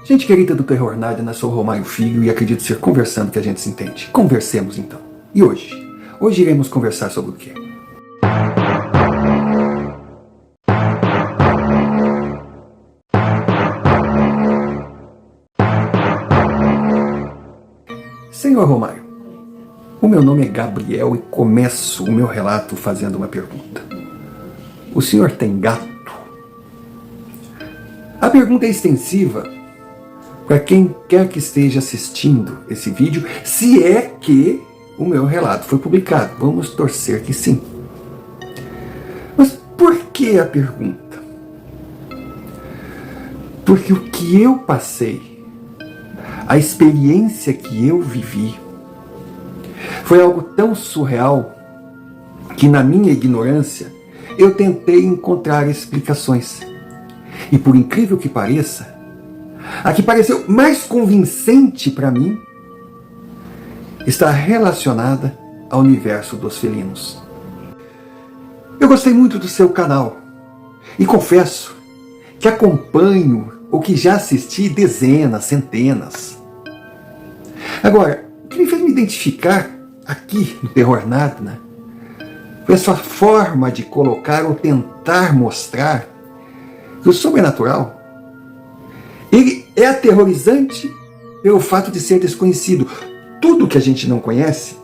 Gente querida do Terror Nada, sou Romário Filho e acredito ser conversando que a gente se entende. Conversemos então. E hoje? Hoje iremos conversar sobre o quê? Senhor Romário, o meu nome é Gabriel e começo o meu relato fazendo uma pergunta. O senhor tem gato? A pergunta é extensiva para quem quer que esteja assistindo esse vídeo, se é que o meu relato foi publicado. Vamos torcer que sim. Mas por que a pergunta? Porque o que eu passei, a experiência que eu vivi, foi algo tão surreal que, na minha ignorância, eu tentei encontrar explicações. E por incrível que pareça, a que pareceu mais convincente para mim está relacionada ao universo dos felinos. Eu gostei muito do seu canal e confesso que acompanho ou que já assisti dezenas, centenas. Agora, o que me fez me identificar aqui no Terror Nada foi a sua forma de colocar ou tentar mostrar que o sobrenatural ele é aterrorizante pelo fato de ser desconhecido. Tudo que a gente não conhece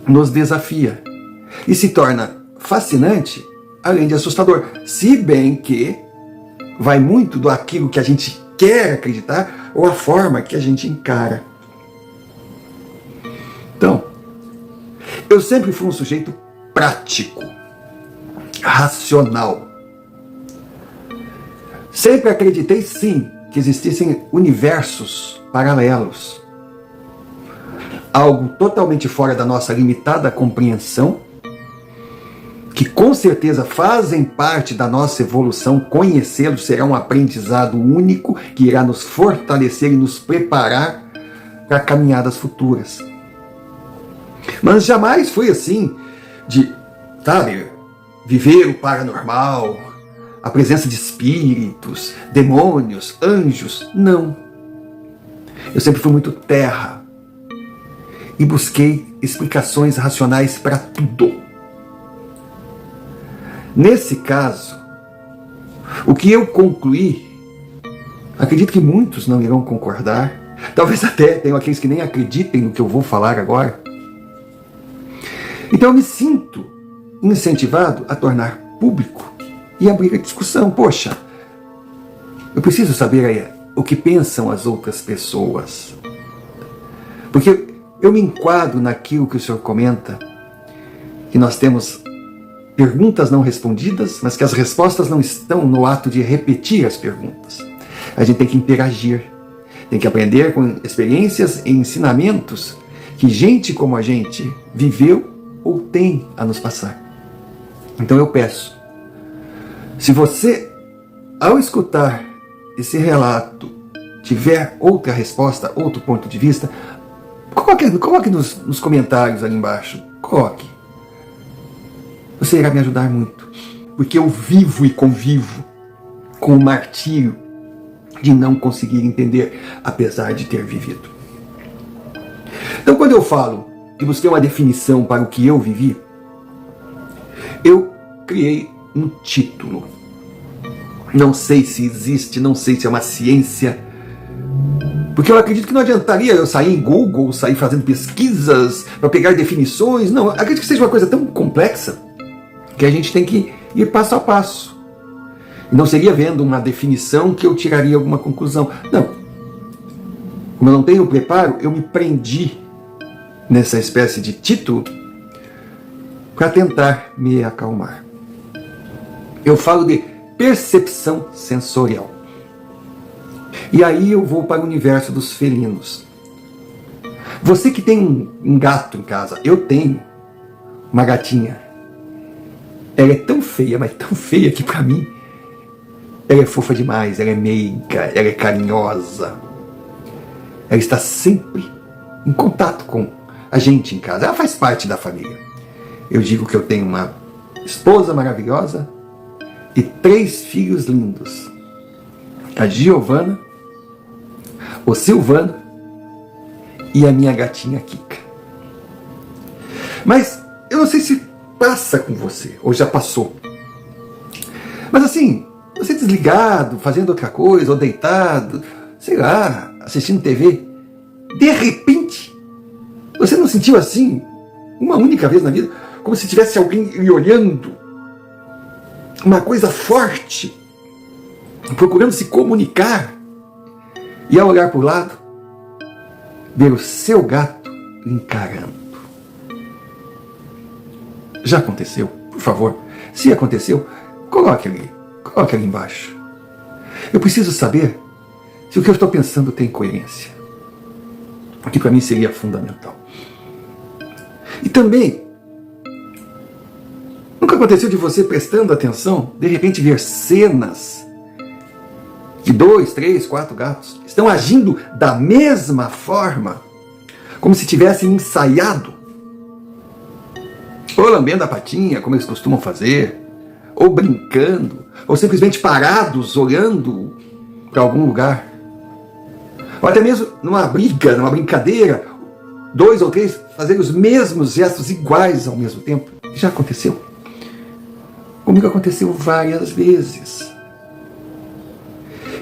nos desafia e se torna fascinante, além de assustador. Se bem que vai muito do aquilo que a gente quer acreditar ou a forma que a gente encara. Então, eu sempre fui um sujeito prático, racional. Sempre acreditei, sim, que existissem universos paralelos. Algo totalmente fora da nossa limitada compreensão, que com certeza fazem parte da nossa evolução. Conhecê-los será um aprendizado único que irá nos fortalecer e nos preparar para caminhadas futuras. Mas jamais foi assim de, sabe, viver o paranormal, a presença de espíritos, demônios, anjos. Não. Eu sempre fui muito terra e busquei explicações racionais para tudo. Nesse caso, o que eu concluí, acredito que muitos não irão concordar, talvez até tenham aqueles que nem acreditem no que eu vou falar agora. Então eu me sinto incentivado a tornar público e abrir a discussão. Poxa, eu preciso saber aí o que pensam as outras pessoas. Porque eu me enquadro naquilo que o senhor comenta, que nós temos perguntas não respondidas, mas que as respostas não estão no ato de repetir as perguntas. A gente tem que interagir, tem que aprender com experiências e ensinamentos que gente como a gente viveu ou tem a nos passar. Então eu peço, se você, ao escutar esse relato, tiver outra resposta, outro ponto de vista, coloque nos comentários ali embaixo. Coloque. Você irá me ajudar muito. Porque eu vivo e convivo com o martírio de não conseguir entender, apesar de ter vivido. Então, quando eu falo que busquei uma definição para o que eu vivi, eu criei um título. Não sei se existe, não sei se é uma ciência, porque eu acredito que não adiantaria eu sair em Google, sair fazendo pesquisas para pegar definições. Não, eu acredito que seja uma coisa tão complexa que a gente tem que ir passo a passo. E não seria vendo uma definição que eu tiraria alguma conclusão. Não. Como eu não tenho preparo, eu me prendi nessa espécie de título para tentar me acalmar. Eu falo de percepção sensorial. E aí eu vou para o universo dos felinos. Você que tem um gato em casa, eu tenho uma gatinha. Ela é tão feia, mas tão feia que para mim ela é fofa demais, ela é meiga, ela é carinhosa. Ela está sempre em contato com a gente em casa. Ela faz parte da família. Eu digo que eu tenho uma esposa maravilhosa e 3 filhos lindos. A Giovana, o Silvano e a minha gatinha Kika. Mas eu não sei se passa com você, ou já passou. Mas assim, você desligado, fazendo outra coisa, ou deitado, sei lá, assistindo TV, de repente, você não sentiu assim, uma única vez na vida, como se tivesse alguém lhe olhando, uma coisa forte, procurando se comunicar, e ao olhar para o lado, ver o seu gato lhe encarando. Já aconteceu? Por favor, se aconteceu, coloque ali embaixo. Eu preciso saber se o que eu estou pensando tem coerência, o que para mim seria fundamental. E também, nunca aconteceu de você, prestando atenção, de repente ver cenas que 2, 3, 4 gatos estão agindo da mesma forma, como se tivessem ensaiado, ou lambendo a patinha, como eles costumam fazer, ou brincando, ou simplesmente parados, olhando para algum lugar, ou até mesmo numa briga, numa brincadeira, 2 ou 3 fazerem os mesmos gestos iguais ao mesmo tempo. Já aconteceu? Comigo aconteceu várias vezes.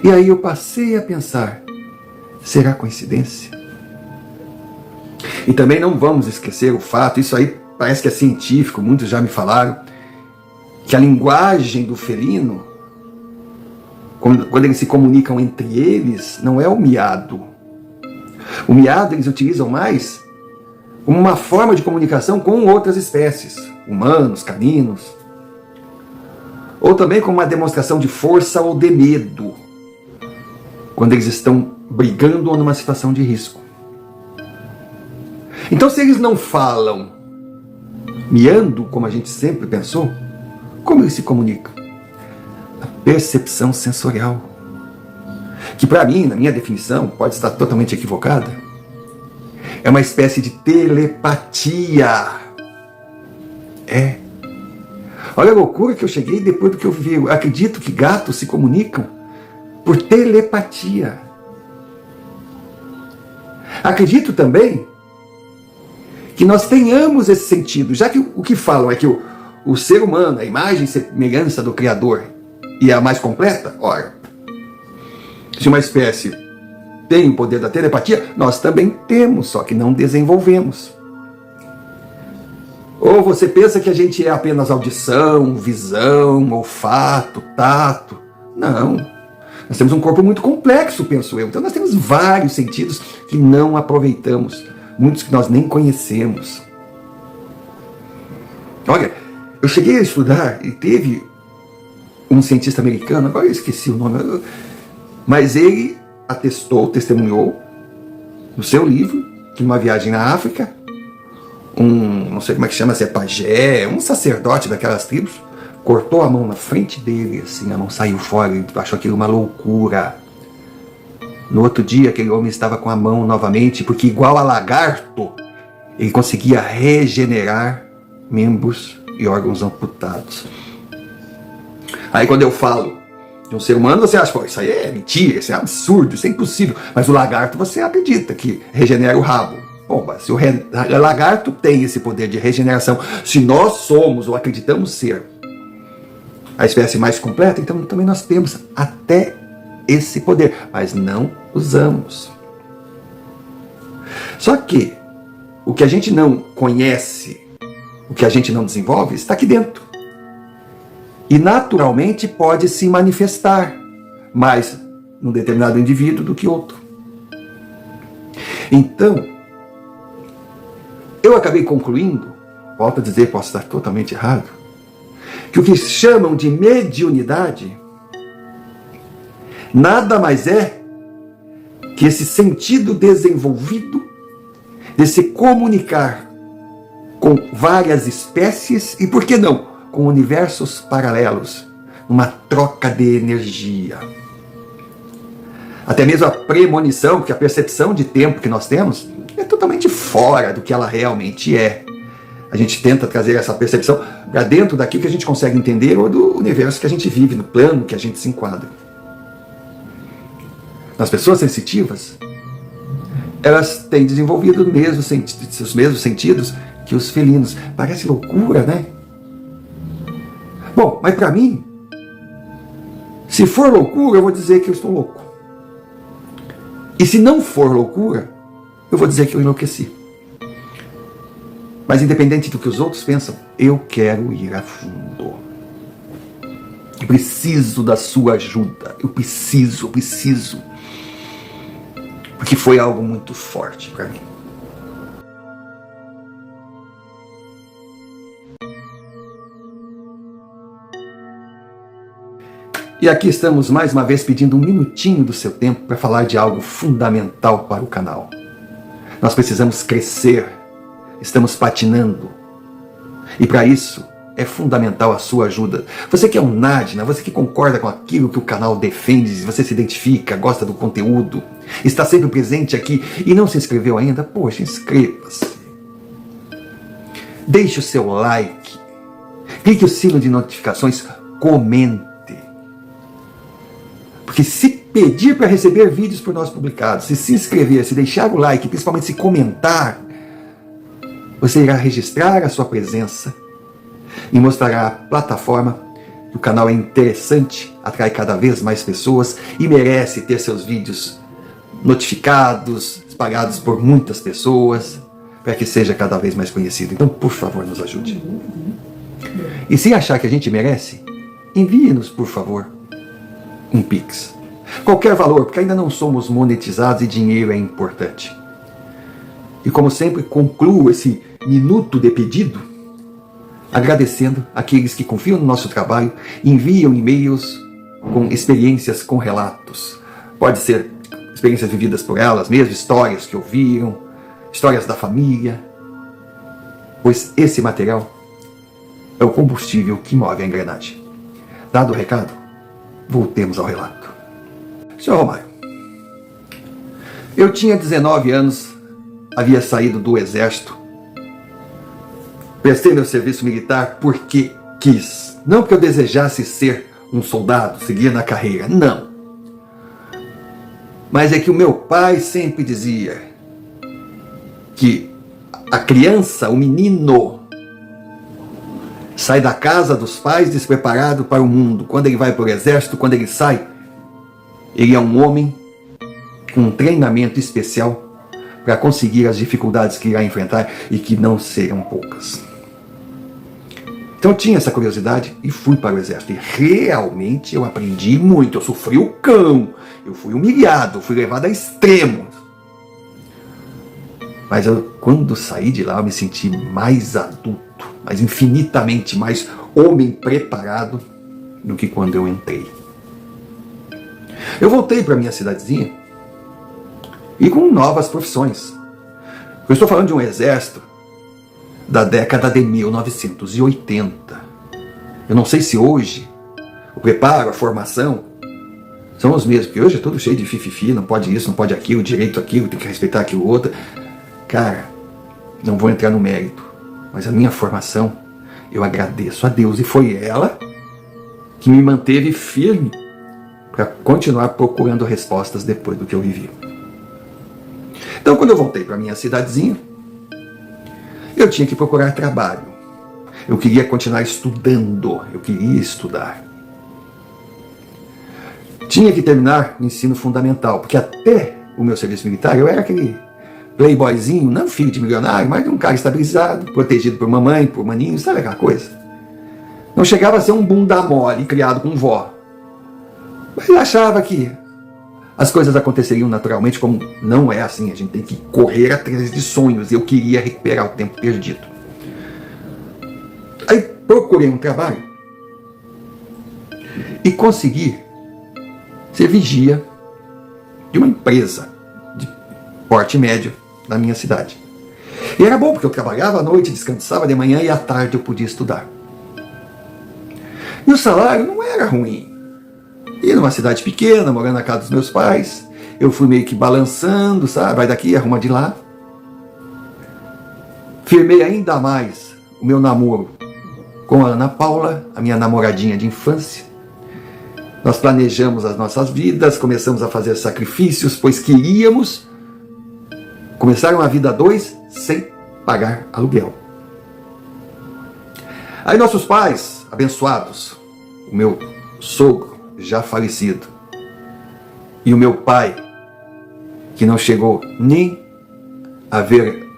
E aí eu passei a pensar, será coincidência? E também não vamos esquecer o fato, isso aí parece que é científico, muitos já me falaram, que a linguagem do felino, quando eles se comunicam entre eles, não é o miado. O miado eles utilizam mais como uma forma de comunicação com outras espécies, humanos, caninos, ou também como uma demonstração de força ou de medo, quando eles estão brigando ou numa situação de risco. Então, se eles não falam miando, como a gente sempre pensou, como eles se comunicam? A percepção sensorial, que para mim, na minha definição, pode estar totalmente equivocada, é uma espécie de telepatia. Olha a loucura que eu cheguei depois do que eu vi. Eu acredito que gatos se comunicam por telepatia. Acredito também que nós tenhamos esse sentido, já que o que falam é que o ser humano, a imagem e semelhança do Criador, e é a mais completa, ora, se uma espécie tem o poder da telepatia, nós também temos, só que não desenvolvemos. Ou você pensa que a gente é apenas audição, visão, olfato, tato? Não. Nós temos um corpo muito complexo, penso eu. Então nós temos vários sentidos que não aproveitamos. Muitos que nós nem conhecemos. Olha, eu cheguei a estudar e teve um cientista americano, agora eu esqueci o nome, mas ele atestou, testemunhou no seu livro que numa viagem na África, não sei como é que chama, se é pajé, um sacerdote daquelas tribos, cortou a mão na frente dele, assim, a mão saiu fora, ele achou aquilo uma loucura. No outro dia, aquele homem estava com a mão novamente, porque igual a lagarto, ele conseguia regenerar membros e órgãos amputados. Aí quando eu falo de um ser humano, você acha, pô, isso aí é mentira, isso é absurdo, isso é impossível. Mas o lagarto, você acredita que regenera o rabo. Bom, mas se o lagarto tem esse poder de regeneração, se nós somos ou acreditamos ser a espécie mais completa, então também nós temos até esse poder, mas não usamos. Só que o que a gente não conhece, o que a gente não desenvolve, está aqui dentro. E naturalmente pode se manifestar mais num determinado indivíduo do que outro. Então, eu acabei concluindo, volto a dizer, posso estar totalmente errado, que o que chamam de mediunidade nada mais é que esse sentido desenvolvido de se comunicar com várias espécies e, por que não, com universos paralelos, uma troca de energia. Até mesmo a premonição, porque a percepção de tempo que nós temos é totalmente fora do que ela realmente é. A gente tenta trazer essa percepção para dentro daquilo que a gente consegue entender ou do universo que a gente vive, no plano que a gente se enquadra. Nas pessoas sensitivas, elas têm desenvolvido os mesmos sentidos que os felinos. Parece loucura, né? Bom, mas para mim, se for loucura, eu vou dizer que eu estou louco. E se não for loucura, eu vou dizer que eu enlouqueci. Mas independente do que os outros pensam, eu quero ir a fundo. Eu preciso da sua ajuda. Eu preciso. Porque foi algo muito forte para mim. E aqui estamos mais uma vez pedindo um minutinho do seu tempo para falar de algo fundamental para o canal. Nós precisamos crescer, estamos patinando. E para isso é fundamental a sua ajuda. Você que é um Nádina, você que concorda com aquilo que o canal defende, você se identifica, gosta do conteúdo, está sempre presente aqui e não se inscreveu ainda, poxa, inscreva-se. Deixe o seu like, clique o sino de notificações, comente. Porque se pedir para receber vídeos por nós publicados, se inscrever, se deixar o like, principalmente se comentar, você irá registrar a sua presença e mostrará à plataforma que o canal é interessante, atrai cada vez mais pessoas e merece ter seus vídeos notificados, espalhados por muitas pessoas, para que seja cada vez mais conhecido. Então, por favor, nos ajude. E se achar que a gente merece, envie-nos, por favor, um Pix. Qualquer valor, porque ainda não somos monetizados e dinheiro é importante. E como sempre, concluo esse minuto de pedido agradecendo aqueles que confiam no nosso trabalho e enviam e-mails com experiências, com relatos. Pode ser experiências vividas por elas mesmas, histórias que ouviram, histórias da família, pois esse material é o combustível que move a engrenagem. Dado o recado, voltemos ao relato. Senhor Romário, eu tinha 19 anos, havia saído do exército, prestei meu serviço militar porque quis, não porque eu desejasse ser um soldado, seguir na carreira, não. Mas é que o meu pai sempre dizia que a criança, o menino, sai da casa dos pais despreparado para o mundo. Quando ele vai para o exército, quando ele sai, ele é um homem com um treinamento especial para conseguir as dificuldades que irá enfrentar e que não serão poucas. Então eu tinha essa curiosidade e fui para o exército. E realmente eu aprendi muito. Eu sofri o cão, eu fui humilhado, fui levado a extremos. Mas quando saí de lá, eu me senti mais adulto, mas infinitamente mais homem preparado do que quando eu entrei. Eu voltei para minha cidadezinha e com novas profissões. Eu estou falando de um exército da década de 1980. Eu não sei se hoje o preparo, a formação são os mesmos, porque hoje é tudo cheio de fififi, não pode isso, não pode aquilo, direito aquilo, tem que respeitar aquilo outro. Cara, não vou entrar no mérito, mas a minha formação, eu agradeço a Deus, e foi ela que me manteve firme para continuar procurando respostas depois do que eu vivi. Então, quando eu voltei para minha cidadezinha, eu tinha que procurar trabalho. Eu queria continuar estudando, eu queria estudar. Tinha que terminar o ensino fundamental, porque até o meu serviço militar eu era aquele playboyzinho, não filho de milionário, mas de um cara estabilizado, protegido por mamãe, por maninho, sabe aquela coisa? Não chegava a ser um bunda mole, criado com vó. Mas eu achava que as coisas aconteceriam naturalmente, como não é assim. A gente tem que correr atrás de sonhos. Eu queria recuperar o tempo perdido. Aí procurei um trabalho e consegui ser vigia de uma empresa de porte médio na minha cidade. E era bom, porque eu trabalhava à noite, descansava de manhã e à tarde eu podia estudar. E o salário não era ruim. E numa cidade pequena, morando na casa dos meus pais, eu fui meio que balançando, sabe? Vai daqui, arruma de lá. Firmei ainda mais o meu namoro com a Ana Paula, a minha namoradinha de infância. Nós planejamos as nossas vidas, começamos a fazer sacrifícios, pois queríamos Começaram a vida a dois sem pagar aluguel. Aí nossos pais, abençoados, o meu sogro, já falecido, e o meu pai, que não chegou nem a ver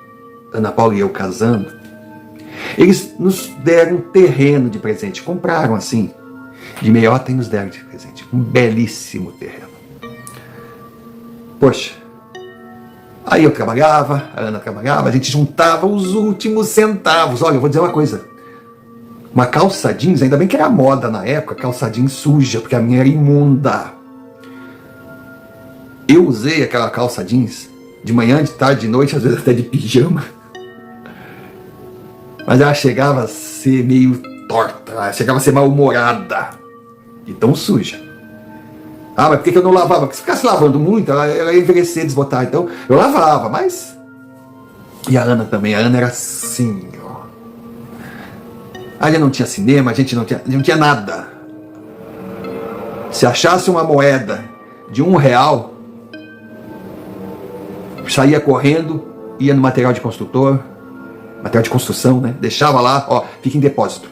Ana Paula e eu casando, eles nos deram um terreno de presente. Compraram assim, de meiota, e nos deram de presente. Um belíssimo terreno. Poxa, aí eu trabalhava, a Ana trabalhava, a gente juntava os últimos centavos. Olha, eu vou dizer uma coisa. Uma calça jeans, ainda bem que era moda na época, calça jeans suja, porque a minha era imunda. Eu usei aquela calça jeans de manhã, de tarde, de noite, às vezes até de pijama. Mas ela chegava a ser meio torta, ela chegava a ser mal-humorada, de tão suja. Ah, mas por que eu não lavava? Porque se ficasse lavando muito, ela ia envelhecer, desbotar. Então, eu lavava, mas... E a Ana também, a Ana era assim, ó. Ali não tinha cinema, a gente não tinha nada. Se achasse uma moeda de R$1, saía correndo, ia no material de construtor, material de construção, né? Deixava lá, ó, fica em depósito.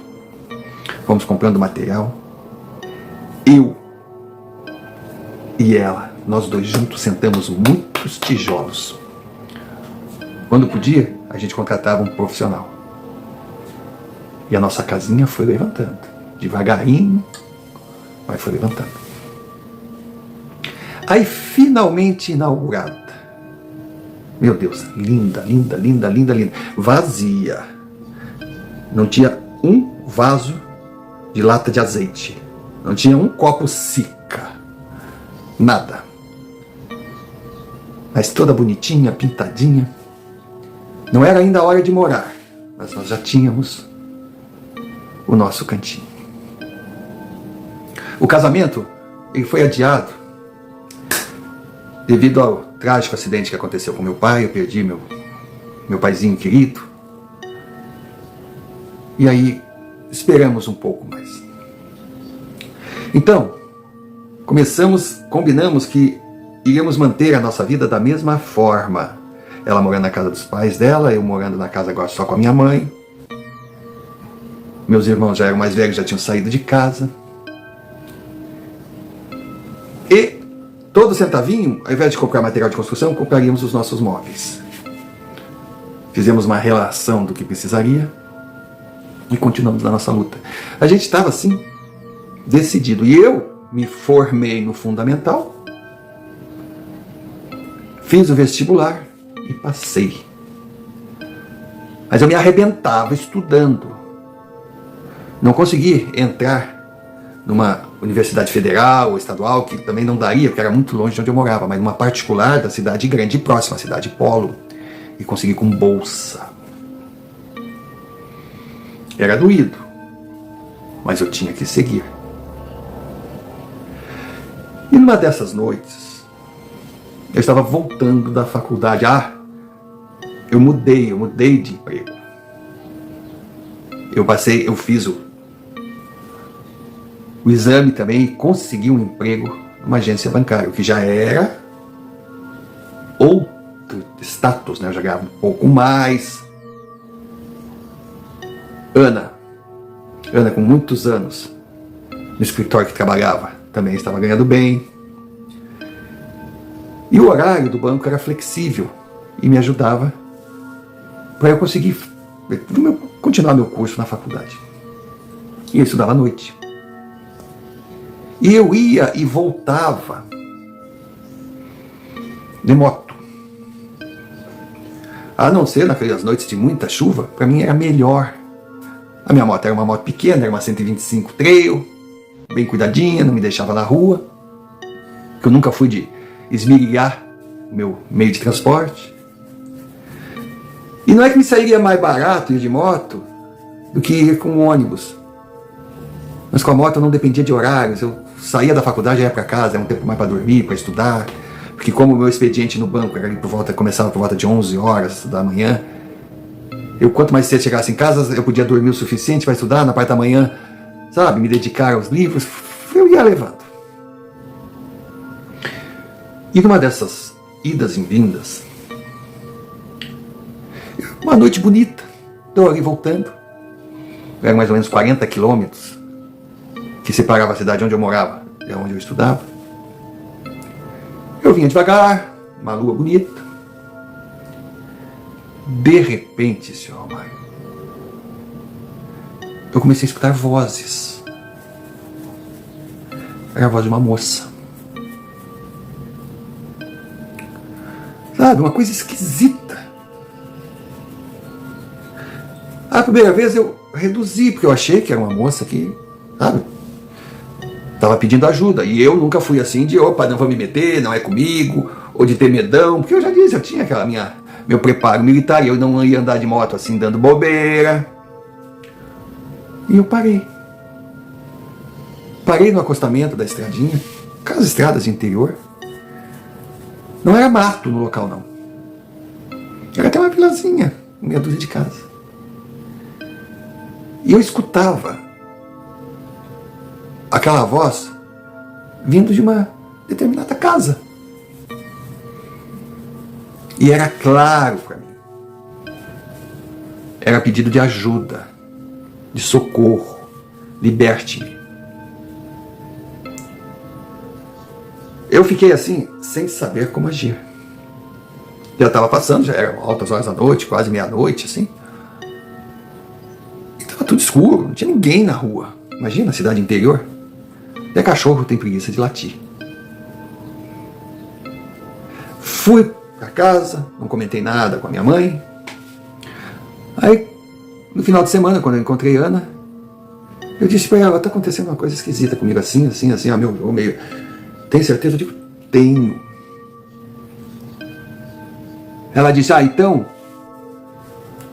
Fomos comprando material. Eu e ela, nós dois juntos, sentamos muitos tijolos. Quando podia, a gente contratava um profissional. E a nossa casinha foi levantando, devagarinho, mas foi levantando. Aí, finalmente inaugurada. Meu Deus, linda, linda, linda, linda, linda. Vazia. Não tinha um vaso de lata de azeite. Não tinha um copo Sica. Nada. Mas toda bonitinha, pintadinha. Não era ainda a hora de morar, mas nós já tínhamos o nosso cantinho. O casamento, ele foi adiado devido ao trágico acidente que aconteceu com meu pai. Eu perdi meu paizinho querido. E aí esperamos um pouco mais. Então, combinamos que iríamos manter a nossa vida da mesma forma. Ela morando na casa dos pais dela, eu morando na casa agora só com a minha mãe. Meus irmãos já eram mais velhos, já tinham saído de casa. E todo centavinho, ao invés de comprar material de construção, compraríamos os nossos móveis. Fizemos uma relação do que precisaria e continuamos na nossa luta. A gente estava assim, decidido. E eu me formei no fundamental, fiz o vestibular e passei. Mas eu me arrebentava estudando. Não consegui entrar numa universidade federal ou estadual, que também não daria, porque era muito longe de onde eu morava, mas numa particular da cidade grande e próxima, a cidade Polo, e consegui com bolsa. Era doído, mas eu tinha que seguir. E numa dessas noites, eu estava voltando da faculdade. Eu mudei de emprego. Eu fiz o exame também e consegui um emprego numa agência bancária, o que já era outro status, né? Eu já ganhava um pouco mais. Ana, com muitos anos no escritório que trabalhava, também estava ganhando bem. E o horário do banco era flexível e me ajudava para eu conseguir continuar meu curso na faculdade. E eu estudava à noite. E eu ia e voltava de moto. A não ser naquelas noites de muita chuva, para mim era melhor. A minha moto era uma moto pequena, era uma 125 Trail, bem cuidadinha, não me deixava na rua. Porque eu nunca fui de esmirilhar o meu meio de transporte. E não é que me sairia mais barato ir de moto do que ir com ônibus. Mas com a moto eu não dependia de horários. Eu saía da faculdade e ia para casa, era um tempo mais para dormir, para estudar. Porque como o meu expediente no banco era começava por volta de 11 horas da manhã, quanto mais cedo chegasse em casa, eu podia dormir o suficiente para estudar, na parte da manhã, sabe, me dedicar aos livros, eu ia levando. E numa dessas idas e vindas, Uma noite bonita, estou ali voltando. Eram mais ou menos 40 quilômetros que separava a cidade onde eu morava e onde eu estudava. Eu vinha devagar, uma lua bonita. De repente, senhor Romário, eu comecei a escutar vozes. Era a voz de uma moça. Sabe, uma coisa esquisita. A primeira vez eu reduzi, porque eu achei que era uma moça que, sabe, estava pedindo ajuda. E eu nunca fui assim de, opa, não vou me meter, não é comigo, ou de ter medão, porque eu já disse, eu tinha aquela meu preparo militar, e eu não ia andar de moto assim, dando bobeira. E eu parei. Parei no acostamento da estradinha, aquelas estradas de interior. Não era mato no local, não. Era até uma vilazinha, meia dúzia de casa. E eu escutava aquela voz vindo de uma determinada casa. E era claro para mim. Era pedido de ajuda, de socorro, liberte-me. Eu fiquei assim, sem saber como agir. Já estava passando, já eram altas horas da noite, quase meia-noite, assim. E estava tudo escuro, não tinha ninguém na rua. Imagina, cidade interior. Até cachorro tem preguiça de latir. Fui para casa, não comentei nada com a minha mãe. Aí, no final de semana, quando eu encontrei Ana, eu disse para ela, está acontecendo uma coisa esquisita comigo, assim, ó, meu meio... Tem certeza? Eu digo, tenho. Ela disse, então,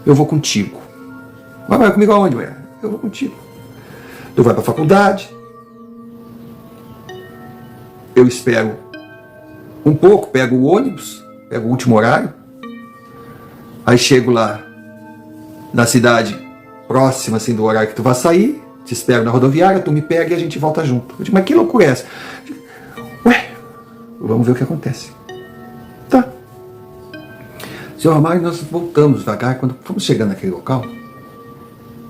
eu vou contigo. Mas vai comigo aonde, mulher? Eu vou contigo. Tu vai para a faculdade. Eu espero um pouco, pego o ônibus, pego o último horário. Aí chego lá na cidade próxima assim, do horário que tu vai sair, te espero na rodoviária, tu me pega e a gente volta junto. Eu digo, mas que loucura é essa? Ué, vamos ver o que acontece. Tá. Senhor Romário, nós voltamos devagar. Quando fomos chegando naquele local,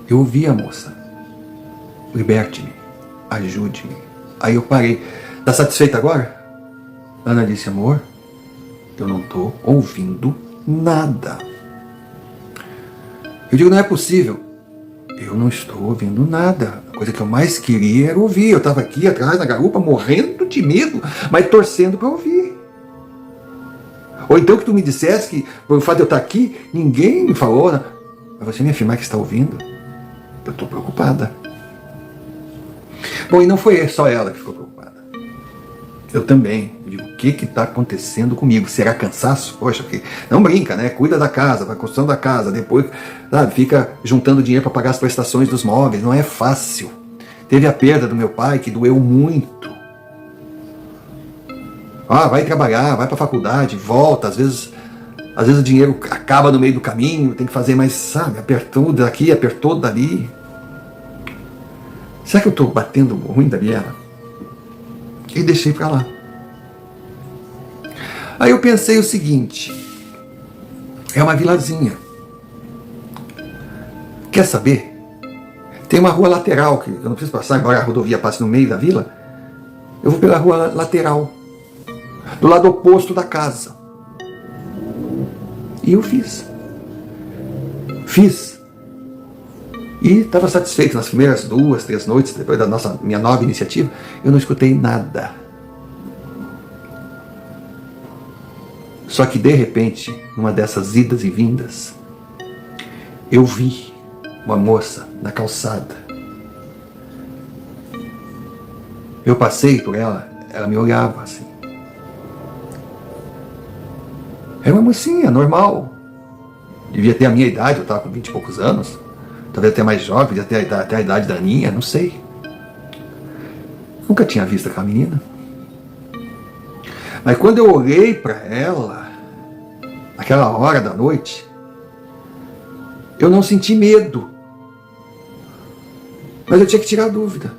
eu ouvi a moça. Liberte-me, ajude-me. Aí eu parei. Tá satisfeita agora? Ana disse, amor, eu não tô ouvindo nada. Eu digo, não é possível. Eu não estou ouvindo nada. A coisa que eu mais queria era ouvir. Eu estava aqui atrás na garupa, morrendo de medo, mas torcendo para ouvir. Ou então que tu me dissesse que, por fato de eu estar aqui, ninguém me falou. Né? Mas você me afirmar que está ouvindo, eu estou preocupada. Bom, e não foi só ela que ficou preocupada. Eu também. Eu digo, o que está acontecendo comigo? Será cansaço? Poxa, porque não brinca, né? Cuida da casa, vai construção da casa, depois, sabe, fica juntando dinheiro para pagar as prestações dos móveis. Não é fácil. Teve a perda do meu pai, que doeu muito. Vai trabalhar, vai para a faculdade, volta, às vezes o dinheiro acaba no meio do caminho, tem que fazer mais, sabe, apertou daqui, apertou dali. Será que eu estou batendo ruim da biela? E deixei para lá. Aí eu pensei o seguinte, é uma vilazinha. Quer saber? Tem uma rua lateral, que eu não preciso passar, embora a rodovia passe no meio da vila, eu vou pela rua lateral, do lado oposto da casa. E eu fiz. E estava satisfeito nas primeiras 2, 3 noites, depois da minha nova iniciativa, eu não escutei nada. Só que de repente, numa dessas idas e vindas, eu vi uma moça na calçada. Eu passei por ela, ela me olhava assim. Era uma mocinha, normal. Devia ter a minha idade, eu estava com 20 e poucos anos. Talvez até mais jovem, devia ter até a idade da Aninha, não sei. Nunca tinha visto aquela menina. Mas quando eu olhei para ela, naquela hora da noite, eu não senti medo. Mas eu tinha que tirar a dúvida.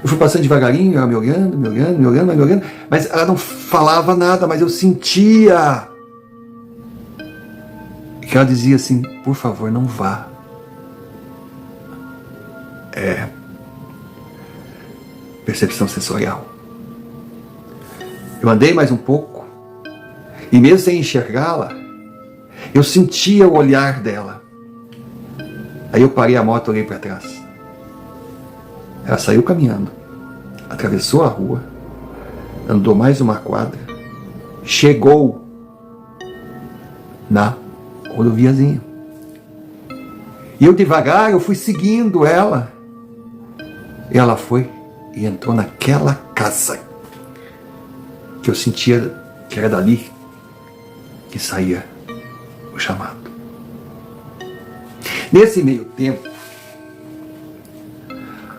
Eu fui passando devagarinho, ela me olhando, mas ela não falava nada, mas eu sentia que ela dizia assim: por favor, não vá. Percepção sensorial. Eu andei mais um pouco, e mesmo sem enxergá-la, eu sentia o olhar dela. Aí eu parei a moto, olhei para trás. Ela saiu caminhando, atravessou a rua, andou mais uma quadra, chegou na rodoviazinha. E eu devagar, eu fui seguindo ela. E ela foi e entrou naquela casa que eu sentia que era dali que saía o chamado. Nesse meio tempo,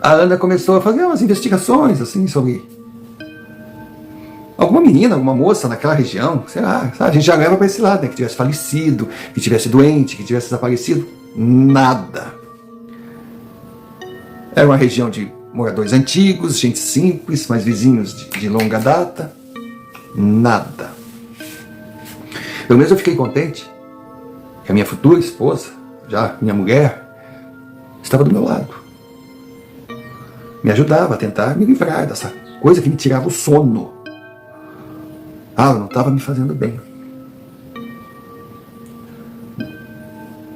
a Ana começou a fazer umas investigações assim sobre alguma menina, alguma moça naquela região, sei lá, a gente já leva para esse lado, né? Que tivesse falecido, que tivesse doente, que tivesse desaparecido. Nada. Era uma região de moradores antigos, gente simples, mas vizinhos de longa data. Nada. Pelo menos eu fiquei contente que a minha futura esposa, já minha mulher, estava do meu lado. Me ajudava a tentar me livrar dessa coisa que me tirava o sono. Ah, não estava me fazendo bem.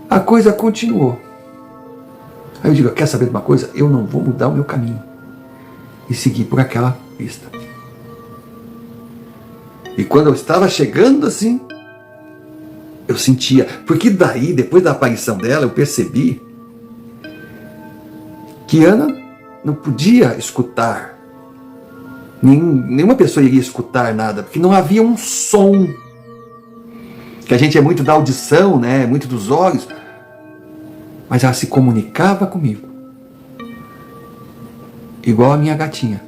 A coisa continuou. Aí eu digo: quer saber de uma coisa? Eu não vou mudar o meu caminho. E seguir por aquela pista. E quando eu estava chegando assim, eu sentia, porque daí, depois da aparição dela, eu percebi que Ana não podia escutar. Nenhuma pessoa iria escutar nada, porque não havia um som. Que a gente é muito da audição, né? Muito dos olhos. Mas ela se comunicava comigo. Igual a minha gatinha.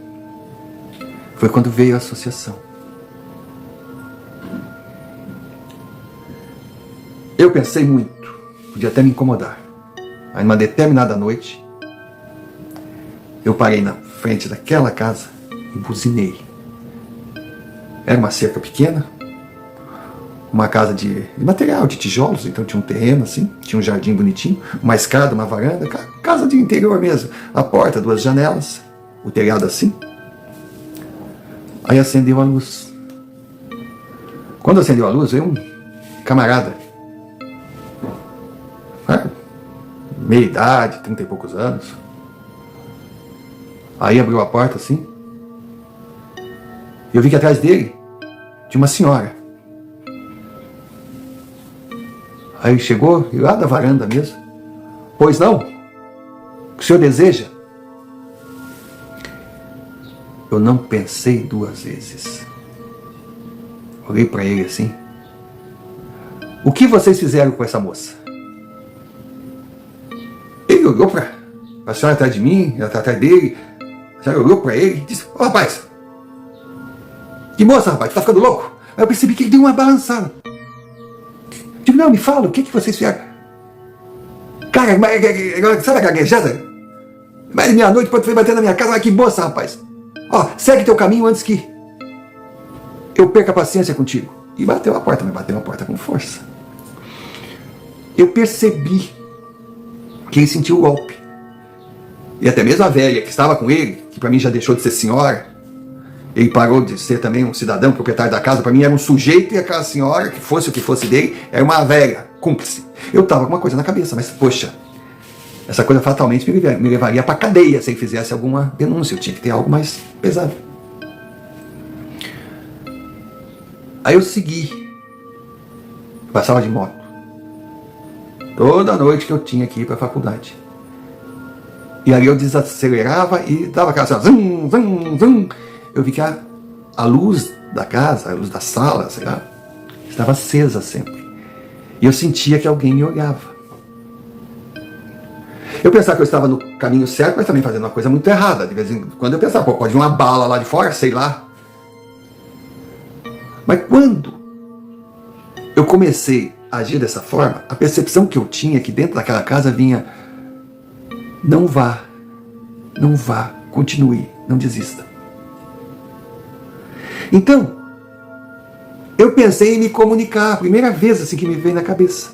Foi quando veio a associação. Eu pensei muito, podia até me incomodar. Aí numa determinada noite, eu parei na frente daquela casa e buzinei. Era uma cerca pequena, uma casa de material, de tijolos, então tinha um terreno assim, tinha um jardim bonitinho, uma escada, uma varanda, casa de interior mesmo. A porta, 2 janelas, o telhado assim. Aí acendeu a luz. Quando acendeu a luz, veio um camarada, meia idade, 30 e poucos anos. Aí abriu a porta assim. E eu vi que atrás dele tinha uma senhora. Aí chegou, lá da varanda mesmo. Pois não? O que o senhor deseja? Eu não pensei 2 vezes. Olhei para ele assim. O que vocês fizeram com essa moça? Ele olhou para a senhora atrás de mim, ela está atrás dele. A senhora olhou para ele e disse: ô rapaz, que moça, rapaz, tá ficando louco? Aí eu percebi que ele deu uma balançada. Digo: não, me fala, o que vocês fizeram? Cara, sabe a gaguejada? Mais de meia-noite, pode bater na minha casa. Mas que moça, rapaz. Ó, segue teu caminho antes que eu perca a paciência contigo. E bateu a porta, mas bateu a porta com força. Eu percebi que ele sentiu o golpe. E até mesmo a velha que estava com ele, que para mim já deixou de ser senhora, ele parou de ser também um cidadão proprietário da casa, para mim era um sujeito, e aquela senhora, que fosse o que fosse dele, era uma velha, cúmplice. Eu estava com uma coisa na cabeça, mas poxa, essa coisa fatalmente me levaria para a cadeia se ele fizesse alguma denúncia. Eu tinha que ter algo mais pesado. Aí eu segui. Passava de moto. Toda noite que eu tinha que ir para a faculdade. E aí eu desacelerava e dava aquela assim, zum, zum, zum. Eu vi que a luz da casa, a luz da sala, sei lá, estava acesa sempre. E eu sentia que alguém me olhava. Eu pensava que eu estava no caminho certo, mas também fazendo uma coisa muito errada. De vez em quando eu pensava: pô, pode vir uma bala lá de fora, sei lá. Mas quando eu comecei a agir dessa forma, a percepção que eu tinha que dentro daquela casa vinha: não vá, continue, não desista. Então, eu pensei em me comunicar, a primeira vez assim que me veio na cabeça.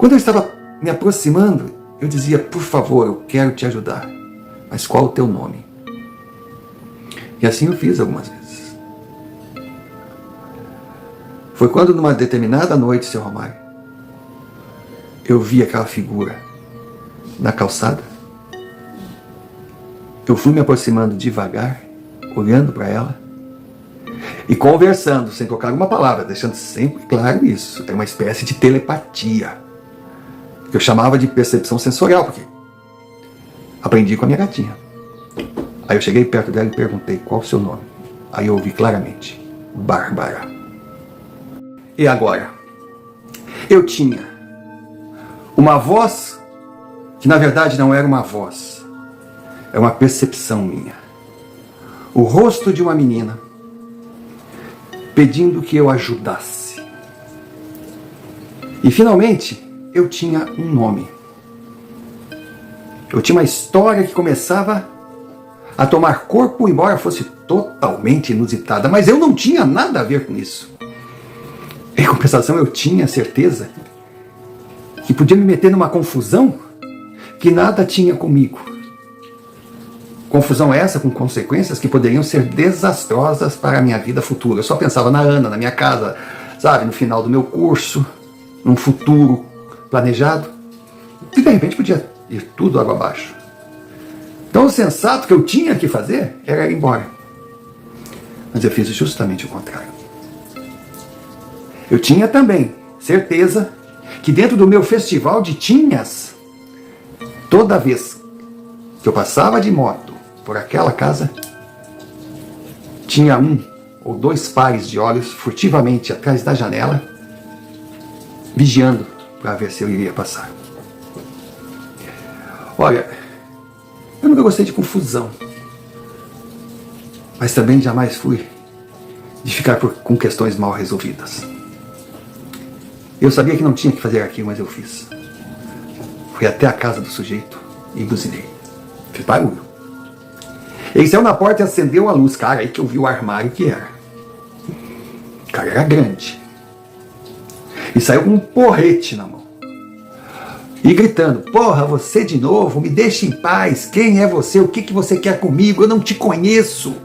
Quando eu estava me aproximando, eu dizia: por favor, eu quero te ajudar, mas qual o teu nome? E assim eu fiz algumas vezes. Foi quando, numa determinada noite, seu Romário, eu vi aquela figura na calçada. Eu fui me aproximando devagar, olhando para ela e conversando, sem tocar uma palavra, deixando sempre claro isso. É uma espécie de telepatia, que eu chamava de percepção sensorial, porque aprendi com a minha gatinha. Aí eu cheguei perto dela e perguntei: qual o seu nome? Aí eu ouvi claramente: Bárbara. E agora? Eu tinha uma voz que na verdade não era uma voz, é uma percepção minha. O rosto de uma menina pedindo que eu ajudasse. E finalmente eu tinha um nome. Eu tinha uma história que começava a tomar corpo, embora fosse totalmente inusitada, mas eu não tinha nada a ver com isso. Em compensação, eu tinha certeza que podia me meter numa confusão que nada tinha comigo. Confusão essa com consequências que poderiam ser desastrosas para a minha vida futura. Eu só pensava na Ana, na minha casa, sabe, no final do meu curso, num futuro planejado, e de repente podia ir tudo água abaixo. Então o sensato que eu tinha que fazer era ir embora. Mas eu fiz justamente o contrário. Eu tinha também certeza que dentro do meu festival de tinhas, toda vez que eu passava de moto por aquela casa, tinha um ou dois pares de olhos furtivamente atrás da janela, vigiando para ver se eu iria passar. Olha, eu nunca gostei de confusão, mas também jamais fui de ficar com questões mal resolvidas. Eu sabia que não tinha que fazer aquilo, mas eu fiz. Fui até a casa do sujeito e buzinei. Fiz barulho. Ele saiu na porta e acendeu a luz. Cara, aí que eu vi o armário que era. O cara era grande. E saiu com um porrete na mão. E gritando: porra, você de novo? Me deixa em paz. Quem é você? O que você quer comigo? Eu não te conheço.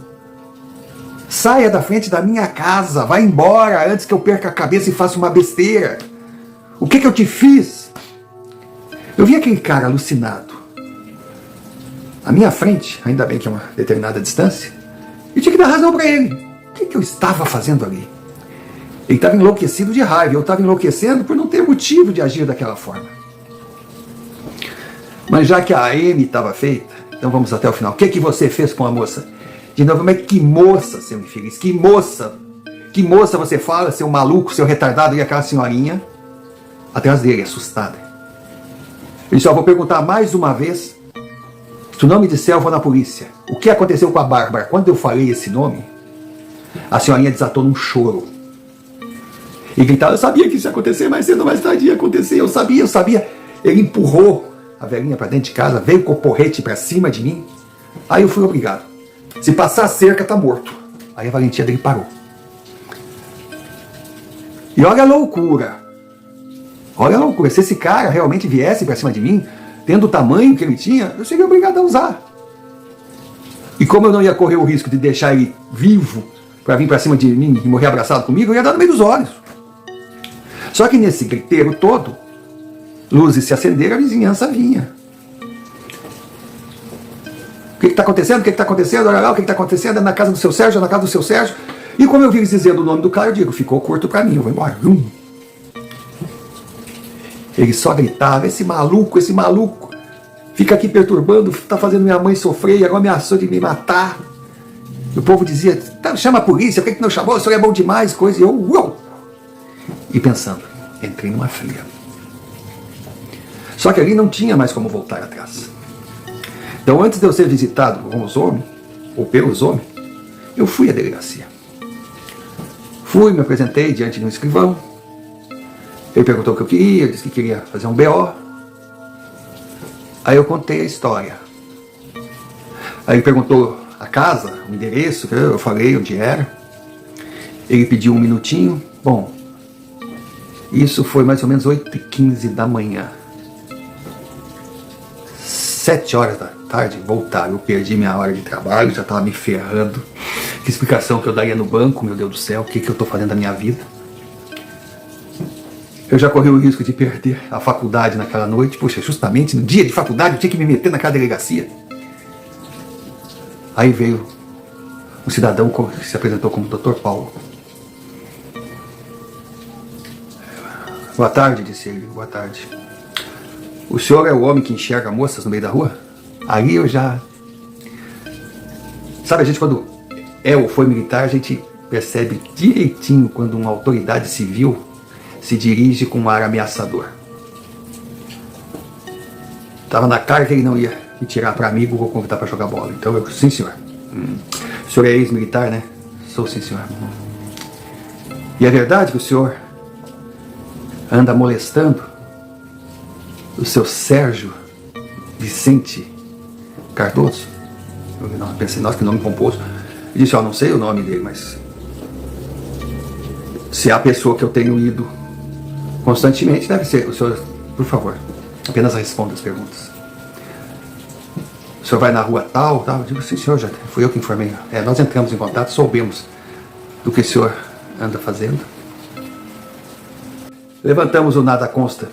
Saia da frente da minha casa. Vai embora antes que eu perca a cabeça e faça uma besteira. O que eu te fiz? Eu vi aquele cara alucinado à minha frente, ainda bem que é uma determinada distância, e tinha que dar razão para ele. O que eu estava fazendo ali? Ele estava enlouquecido de raiva, eu estava enlouquecendo por não ter motivo de agir daquela forma. Mas já que a AM estava feita, então vamos até o final. O que você fez com a moça? De novo, mas que moça, seu infeliz, que moça você fala, seu maluco, seu retardado, e aquela senhorinha atrás dele, assustada. Ele só: vou perguntar mais uma vez. Se tu não me disser, eu vou na polícia. O que aconteceu com a Bárbara? Quando eu falei esse nome, a senhorinha desatou num choro. E gritava: eu sabia que isso ia acontecer, mais cedo ou mais tarde ia acontecer. Eu sabia. Ele empurrou a velhinha para dentro de casa, veio com o porrete para cima de mim. Aí eu fui obrigado. Se passar a cerca, tá morto. Aí a valentia dele parou. E olha a loucura. Olha a loucura. Se esse cara realmente viesse para cima de mim, tendo o tamanho que ele tinha, eu seria obrigado a usar. E como eu não ia correr o risco de deixar ele vivo para vir para cima de mim e morrer abraçado comigo, eu ia dar no meio dos olhos. Só que nesse griteiro todo, luzes se acenderam, a vizinhança vinha. O que está acontecendo? O que está acontecendo? Olha lá, o que está acontecendo? É na casa do seu Sérgio, é na casa do seu Sérgio. E como eu vi eles dizendo o nome do cara, eu digo: ficou curto para mim, eu vou embora. Ele só gritava: esse maluco, fica aqui perturbando, está fazendo minha mãe sofrer e agora ameaçou de me matar. E o povo dizia: tá, chama a polícia, por que não chamou? O senhor é bom demais, coisa. E eu, uou! E pensando, entrei numa fria. Só que ali não tinha mais como voltar atrás. Então, antes de eu ser visitado com os homens, ou pelos homens, eu fui à delegacia. Fui, me apresentei diante de um escrivão. Ele perguntou o que eu queria, eu disse que queria fazer um BO. Aí eu contei a história. Aí ele perguntou a casa, o endereço, eu falei onde era. Ele pediu um minutinho. Bom, Isso foi mais ou menos 8h15 da manhã. 7 horas da tarde, voltaram. Eu perdi minha hora de trabalho, já estava me ferrando. Que explicação que eu daria no banco, meu Deus do céu, o que eu estou fazendo da minha vida? Eu já corri o risco de perder a faculdade naquela noite. Puxa, justamente no dia de faculdade eu tinha que me meter naquela delegacia. Aí veio um cidadão que se apresentou como Dr. Paulo. Boa tarde, disse ele, boa tarde. O senhor é o homem que enxerga moças no meio da rua? Ali eu já... Sabe, a gente quando é ou foi militar, a gente percebe direitinho quando uma autoridade civil se dirige com um ar ameaçador. Tava na cara que ele não ia me tirar para amigo ou convidar para jogar bola. Então eu, sim senhor. O senhor é ex-militar, né? Sou, sim senhor. E é verdade que o senhor anda molestando o seu Sérgio Vicente Cardoso? Eu não, pensei, nossa, que nome composto. Ele disse, ó, não sei o nome dele, mas se é a pessoa que eu tenho ido constantemente, deve ser. O senhor, por favor, apenas responda as perguntas. O senhor vai na rua tal, tal? Eu digo, sim senhor, já fui eu que informei. Nós entramos em contato, soubemos do que o senhor anda fazendo. Levantamos o nada consta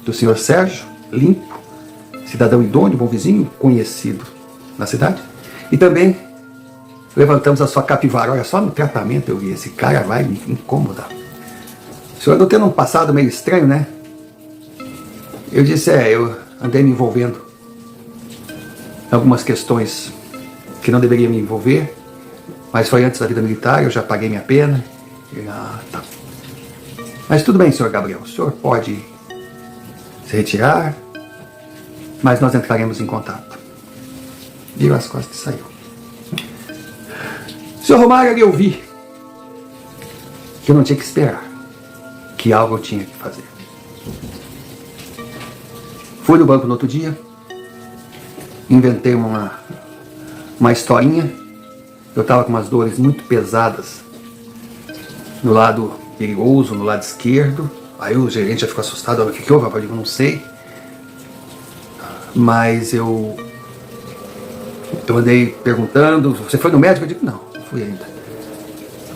do senhor Sérgio, limpo, cidadão idôneo, bom vizinho, conhecido na cidade. E também levantamos a sua capivara. Olha, só no tratamento eu vi, esse cara vai me incomodar. O senhor andou tendo um passado meio estranho, né? Eu disse, eu andei me envolvendo em algumas questões que não deveria me envolver, mas foi antes da vida militar, eu já paguei minha pena. Tá. Mas tudo bem, senhor Gabriel, o senhor pode se retirar, mas nós entraremos em contato. Virou as costas e saiu. Senhor Romário, eu vi que eu não tinha que esperar, que algo eu tinha que fazer. Fui no banco no outro dia, inventei uma historinha. Eu estava com umas dores muito pesadas no lado perigoso, no lado esquerdo. Aí o gerente já ficou assustado. O que houve, rapaz? Eu digo, não sei. Mas eu andei perguntando, você foi no médico? Eu digo, não fui ainda.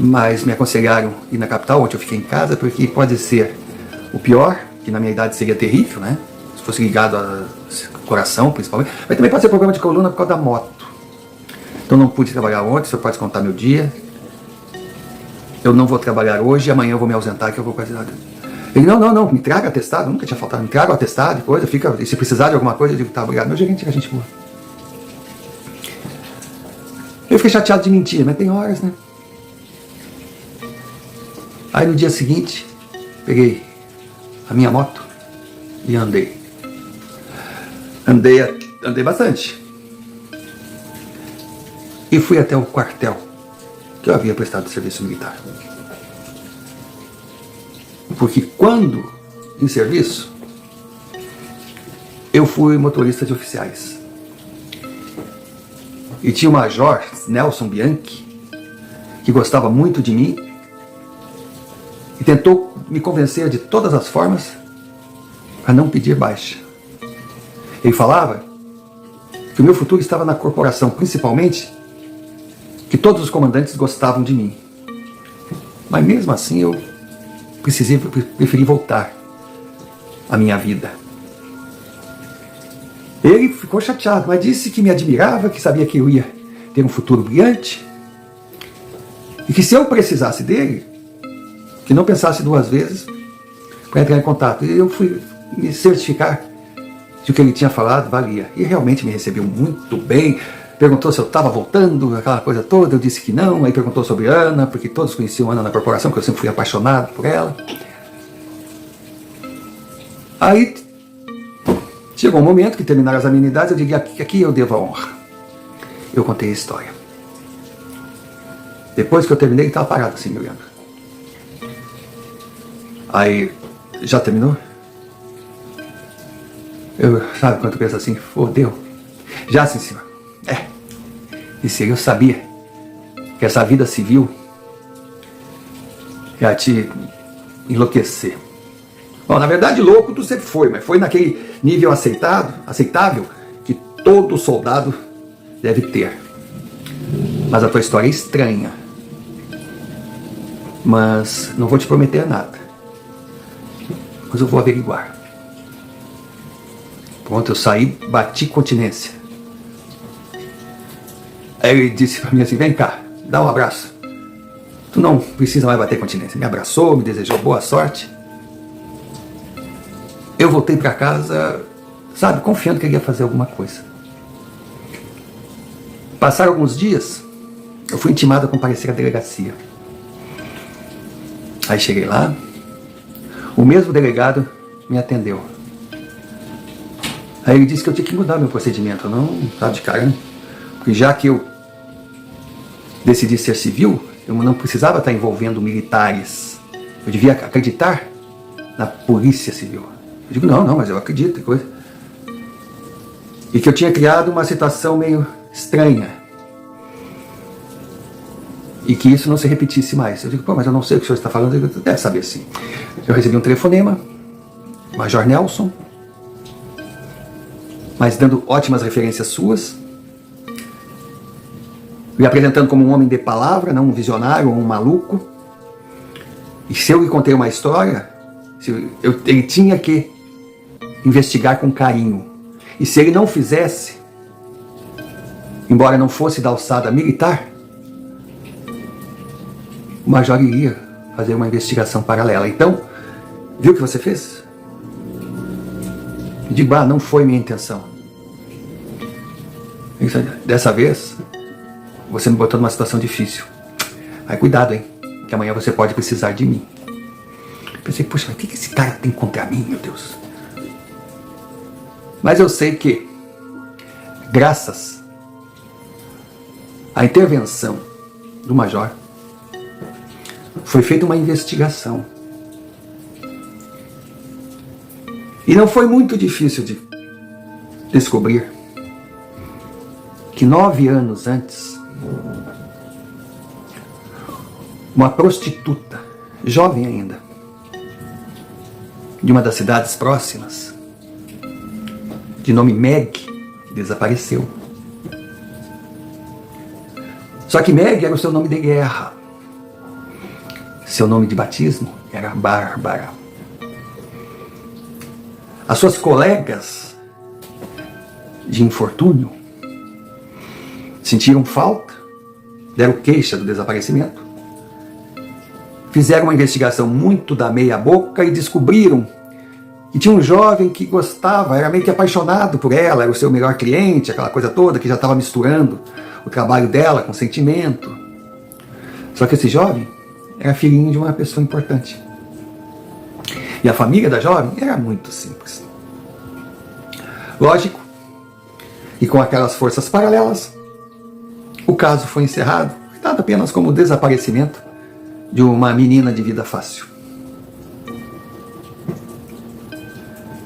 Mas me aconselharam ir na capital, onde eu fiquei em casa, porque pode ser o pior, que na minha idade seria terrível, né? Se fosse ligado ao coração, principalmente. Mas também pode ser problema de coluna por causa da moto. Então não pude trabalhar ontem, o senhor pode contar meu dia. Eu não vou trabalhar hoje, amanhã eu vou me ausentar, que eu vou quase nada. Ele, não, me traga atestado, nunca tinha faltado, me traga o atestado, coisa, fica, e se precisar de alguma coisa, eu digo, tá, obrigado. Meu gerente é gente boa. Eu fiquei chateado de mentir, mas tem horas, né? Aí no dia seguinte, peguei a minha moto e andei. Andei bastante. E fui até o quartel que eu havia prestado serviço militar. Porque quando em serviço, eu fui motorista de oficiais. E tinha o major Nelson Bianchi, que gostava muito de mim, e tentou me convencer de todas as formas a não pedir baixa. Ele falava que o meu futuro estava na corporação, principalmente que todos os comandantes gostavam de mim. Mas mesmo assim eu preferi voltar à minha vida. Ele ficou chateado, mas disse que me admirava, que sabia que eu ia ter um futuro brilhante, e que se eu precisasse dele, que não pensasse duas vezes para entrar em contato. E eu fui me certificar de o que ele tinha falado valia. E realmente me recebeu muito bem. Perguntou se eu estava voltando, aquela coisa toda. Eu disse que não. Aí perguntou sobre Ana, porque todos conheciam Ana na corporação, porque eu sempre fui apaixonado por ela. Aí chegou um momento que terminaram as amenidades. Eu digo, aqui eu devo a honra. Eu contei a história. Depois que eu terminei, ele estava parado assim, me olhando. Aí, já terminou? Sabe quando eu penso assim, fodeu. Já sim, senhor. Disse ele, eu sabia que essa vida civil ia te enlouquecer. Bom, na verdade, louco tu sempre foi, mas foi naquele nível aceitável que todo soldado deve ter. Mas a tua história é estranha. Mas não vou te prometer nada. Mas eu vou averiguar. Pronto, eu saí, bati continência. Aí ele disse pra mim assim, vem cá, dá um abraço. Tu não precisa mais bater continência. Me abraçou, me desejou boa sorte. Eu voltei pra casa, sabe, confiando que ele ia fazer alguma coisa. Passaram alguns dias, eu fui intimado a comparecer à delegacia. Aí cheguei lá, o mesmo delegado me atendeu. Aí ele disse que eu tinha que mudar meu procedimento, não tá de cara, né? Porque já que eu decidi ser civil, eu não precisava estar envolvendo militares. Eu devia acreditar na polícia civil. Eu digo, não, mas eu acredito, coisa. E que eu tinha criado uma situação meio estranha. E que isso não se repetisse mais. Eu digo, pô, mas eu não sei o que o senhor está falando. Eu digo, deve saber sim. Eu recebi um telefonema, Major Nelson, mas dando ótimas referências suas, me apresentando como um homem de palavra, não um visionário ou um maluco. E se eu lhe contei uma história, ele tinha que investigar com carinho. E se ele não fizesse, embora não fosse da alçada militar, o major iria fazer uma investigação paralela. Então, viu o que você fez? Eu digo, não foi minha intenção. Dessa vez, você me botou numa situação difícil. Aí cuidado, hein, que amanhã você pode precisar de mim. Pensei, poxa, mas o que esse cara tem contra mim, meu Deus? Mas eu sei que, graças à intervenção do major, foi feita uma investigação. E não foi muito difícil de descobrir que 9 anos antes, uma prostituta, jovem ainda, de uma das cidades próximas, de nome Meg, desapareceu. Só que Meg era o seu nome de guerra. Seu nome de batismo era Bárbara. As suas colegas de infortúnio sentiram falta, deram queixa do desaparecimento, fizeram uma investigação muito da meia boca e descobriram que tinha um jovem que gostava, era meio que apaixonado por ela, era o seu melhor cliente, aquela coisa toda, que já estava misturando o trabalho dela com sentimento. Só que esse jovem era filhinho de uma pessoa importante. E a família da jovem era muito simples. Lógico, e com aquelas forças paralelas, o caso foi encerrado, dado apenas como desaparecimento de uma menina de vida fácil.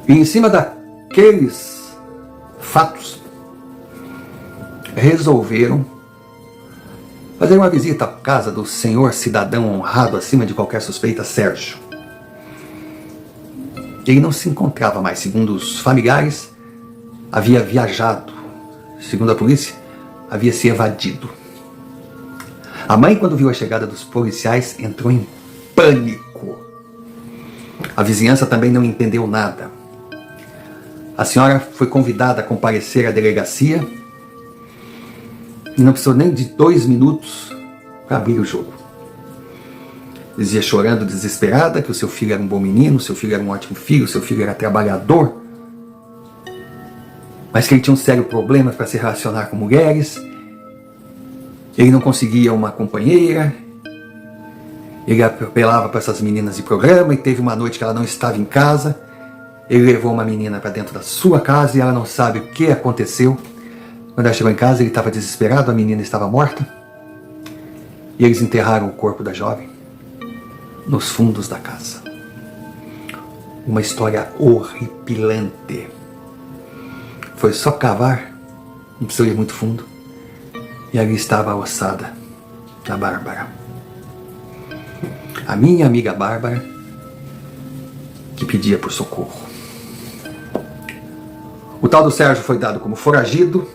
E em cima daqueles fatos, resolveram fazer uma visita à casa do senhor cidadão honrado acima de qualquer suspeita, Sérgio. Ele não se encontrava mais, segundo os familiares, havia viajado. Segundo a polícia, havia se evadido. A mãe, quando viu a chegada dos policiais, entrou em pânico. A vizinhança também não entendeu nada. A senhora foi convidada a comparecer à delegacia e não precisou nem de 2 minutos para abrir o jogo. Dizia chorando, desesperada, que o seu filho era um bom menino, seu filho era um ótimo filho, seu filho era trabalhador, mas que ele tinha um sério problema para se relacionar com mulheres, ele não conseguia uma companheira, ele apelava para essas meninas de programa, e teve uma noite que ela não estava em casa, ele levou uma menina para dentro da sua casa e ela não sabe o que aconteceu. Quando ela chegou em casa, ele estava desesperado, a menina estava morta, e eles enterraram o corpo da jovem nos fundos da casa. Uma história horripilante. Foi só cavar, não precisou ir muito fundo, e ali estava a ossada da Bárbara. A minha amiga Bárbara que pedia por socorro. O tal do Sérgio foi dado como foragido,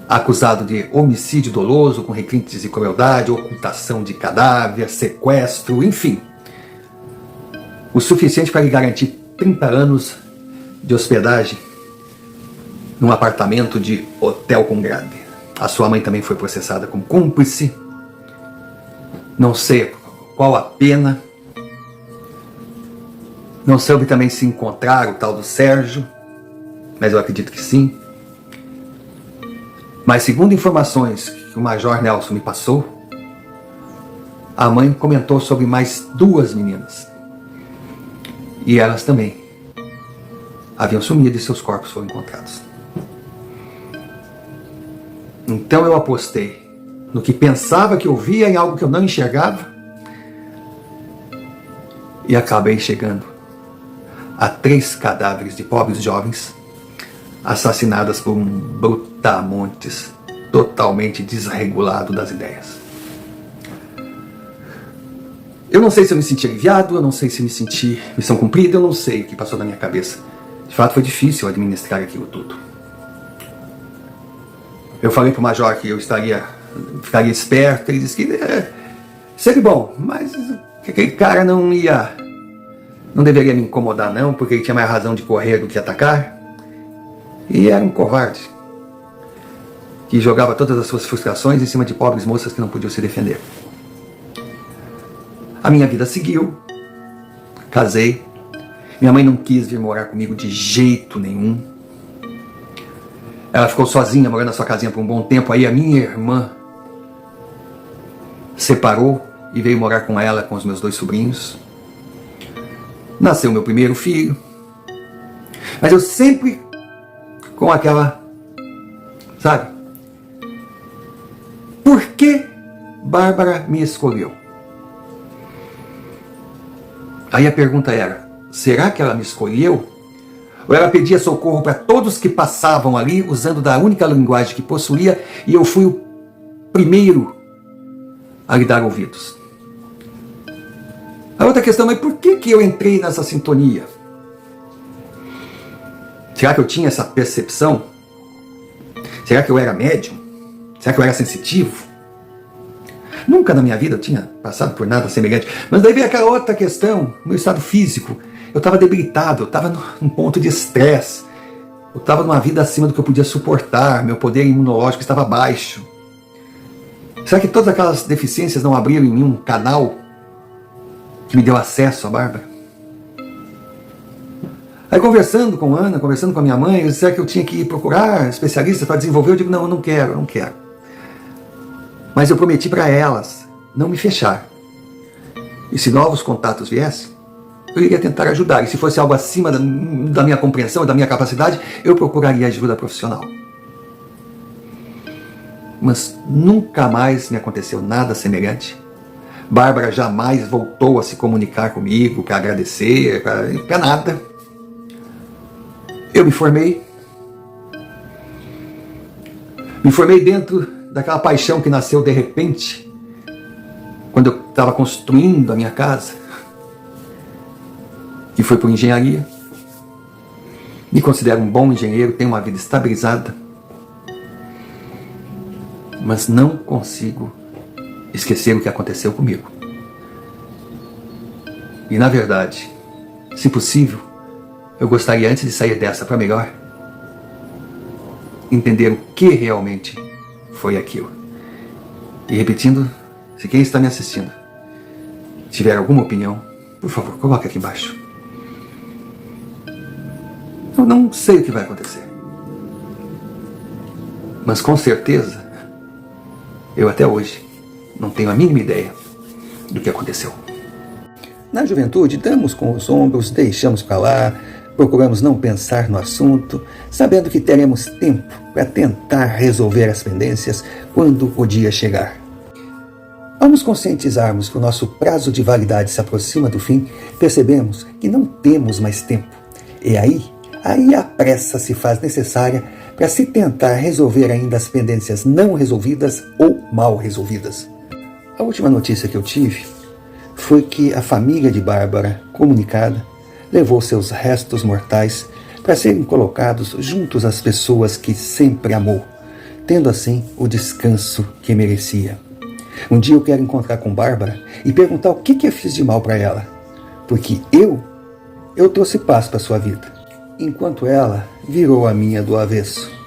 acusado de homicídio doloso com requintes de crueldade, ocultação de cadáver, sequestro, enfim. O suficiente para lhe garantir 30 anos de hospedagem num apartamento de hotel com grade. A sua mãe também foi processada como cúmplice. Não sei qual a pena. Não soube também se encontrar o tal do Sérgio, mas eu acredito que sim. Mas segundo informações que o Major Nelson me passou, a mãe comentou sobre mais 2 meninas. E elas também haviam sumido e seus corpos foram encontrados. Então eu apostei no que pensava que eu via em algo que eu não enxergava e acabei chegando a 3 cadáveres de pobres jovens assassinadas por um brutamontes totalmente desregulado das ideias. Eu não sei se eu me senti aliviado, eu não sei se me senti missão cumprida, eu não sei o que passou na minha cabeça. De fato foi difícil administrar aquilo tudo. Eu falei para o Major que eu ficaria esperto, ele disse que seria bom, mas que aquele cara não deveria me incomodar não, porque ele tinha mais razão de correr do que atacar. E era um covarde, que jogava todas as suas frustrações em cima de pobres moças que não podiam se defender. A minha vida seguiu, casei, minha mãe não quis vir morar comigo de jeito nenhum. Ela ficou sozinha, morando na sua casinha por um bom tempo, aí a minha irmã separou e veio morar com ela, com os meus 2 sobrinhos. Nasceu meu primeiro filho, mas eu sempre com aquela, sabe? Por que Bárbara me escolheu? Aí a pergunta era, será que ela me escolheu? Ou ela pedia socorro para todos que passavam ali, usando da única linguagem que possuía, e eu fui o primeiro a lhe dar ouvidos? A outra questão é, por que eu entrei nessa sintonia? Será que eu tinha essa percepção? Será que eu era médium? Será que eu era sensitivo? Nunca na minha vida eu tinha passado por nada semelhante. Mas daí veio aquela outra questão, meu estado físico. Eu estava debilitado, eu estava num ponto de estresse. Eu estava numa vida acima do que eu podia suportar, meu poder imunológico estava baixo. Será que todas aquelas deficiências não abriram em mim um canal que me deu acesso à Bárbara? Aí conversando com Ana, conversando com a minha mãe, eu disse que eu tinha que ir procurar especialistas para desenvolver. Eu digo, não, eu não quero. Mas eu prometi para elas não me fechar. E se novos contatos viessem, eu iria tentar ajudar. E se fosse algo acima da minha compreensão, da minha capacidade, eu procuraria ajuda profissional. Mas nunca mais me aconteceu nada semelhante. Bárbara jamais voltou a se comunicar comigo para agradecer, para nada. Eu me formei dentro daquela paixão que nasceu de repente, quando eu estava construindo a minha casa, que foi por engenharia. Me considero um bom engenheiro, tenho uma vida estabilizada, mas não consigo esquecer o que aconteceu comigo. E na verdade, se possível, eu gostaria, antes de sair dessa para melhor, entender o que realmente foi aquilo. E repetindo, se quem está me assistindo tiver alguma opinião, por favor, coloque aqui embaixo. Eu não sei o que vai acontecer, mas com certeza, eu até hoje não tenho a mínima ideia do que aconteceu. Na juventude, damos com os ombros, deixamos para lá, procuramos não pensar no assunto, sabendo que teremos tempo para tentar resolver as pendências quando o dia chegar. Ao nos conscientizarmos que o nosso prazo de validade se aproxima do fim, percebemos que não temos mais tempo. E aí a pressa se faz necessária para se tentar resolver ainda as pendências não resolvidas ou mal resolvidas. A última notícia que eu tive foi que a família de Bárbara, comunicada, levou seus restos mortais para serem colocados juntos às pessoas que sempre amou, tendo assim o descanso que merecia. Um dia eu quero encontrar com Bárbara e perguntar o que eu fiz de mal para ela, porque eu trouxe paz para sua vida, enquanto ela virou a minha do avesso.